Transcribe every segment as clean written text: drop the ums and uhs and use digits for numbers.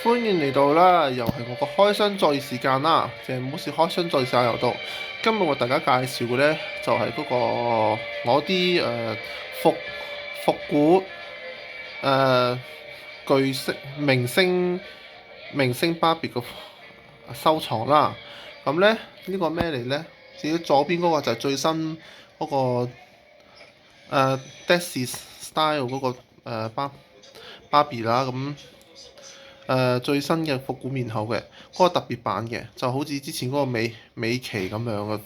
歡迎嚟到啦，又係我個開箱作業時間啦，鄭冇事開箱作業時間又到。今日為大家介紹嘅呢，就係嗰個我啲復復古誒巨星明星芭比嘅收藏啦。咁呢，呢個咩嚟呢？至於左邊嗰個就係最新嗰個Daisy Style 嗰個芭比啦。咁最新嘅復古面口嘅嗰個特別版嘅，就好似之前嗰個美琪咁樣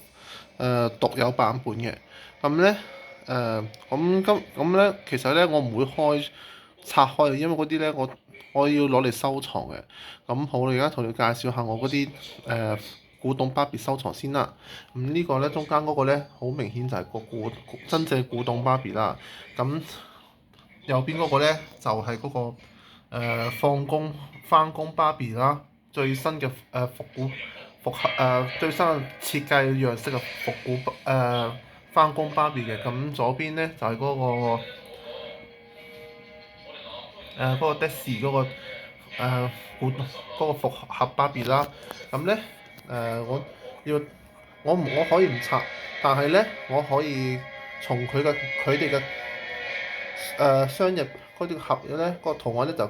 嘅獨有版本嘅。咁咧咁咧，其實咧我唔會拆開嘅，因為嗰啲咧我要攞嚟收藏嘅。咁好，我而家同你介紹下我嗰啲古董芭比收藏先啦。呢個咧中間嗰個咧好明顯就係個真正古董芭比啦。咁右邊嗰個咧就係嗰個翻工芭比啦，最新嘅復古最新嘅設計樣式嘅復古翻工芭比嘅。咁左邊咧就係嗰個的士嗰個古嗰個復合芭比啦。咁咧我要我可以唔拆，但係咧我可以從佢哋嘅雙入嗰啲盒咧，個圖案咧就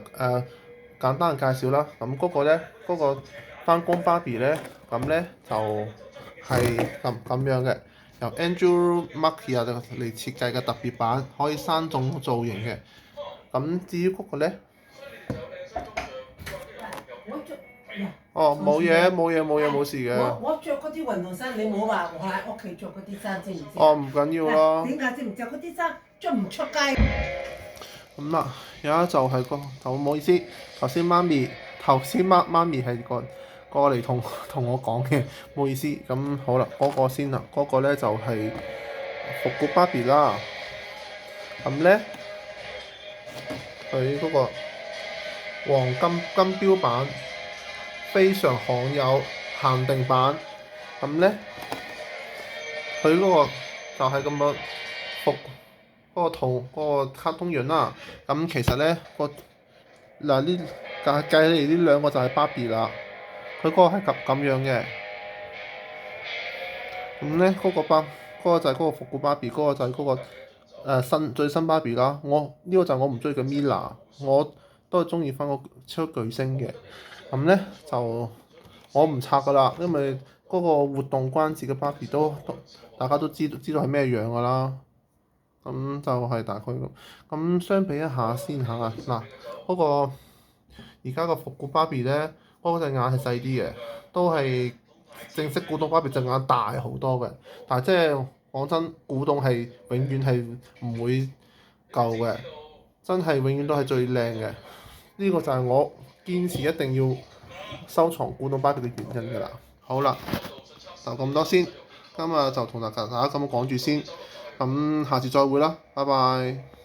簡單嘅介紹啦。咁嗰個咧，嗰個翻工芭比咧，咁咧就係咁樣嘅，由 Andrew Markia 嚟設計嘅特別版，可以3種造型嘅。咁至於嗰個咧，哦冇事嘅。我着嗰啲運動衫，你冇話我喺屋企着嗰啲衫，知唔知？哦，唔緊要咯。點解知唔知嗰啲衫着唔出街？咁啦，有一就係就唔好意思，頭先媽咪係過嚟同我講嘅，唔好意思。咁好啦，嗰個先啦，嗰個咧就係復古芭比啦。咁咧佢嗰個黃金標版，非常罕有限定版。咁咧佢嗰個就係咁嘅復嗰個圖嗰個卡通樣啦。咁其實咧計嚟呢兩個就係芭比啦。佢嗰個係咁樣嘅。咁咧嗰個就係嗰個復古芭比，嗰個就係嗰個最新芭比啦。呢個就係我唔中意嘅 Mila，我都係中意翻個超巨星嘅。咁咧就我唔拆噶啦，因為嗰個活動關節嘅芭比大家都知道係咩樣噶啦。咁就係大概咁。咁相比一下先嚇，嗱嗰個而家個復古芭比咧，嗰隻眼係細啲嘅，都係正式古董芭比隻眼大好多嘅。但係即係講真，古董係永遠係唔會夠嘅，真係永遠都係最靚嘅。呢個就係我堅持一定要收藏古董芭比嘅原因㗎啦。好啦，就咁多先，今日就同大家咁講住先。咁下次再會啦，拜拜。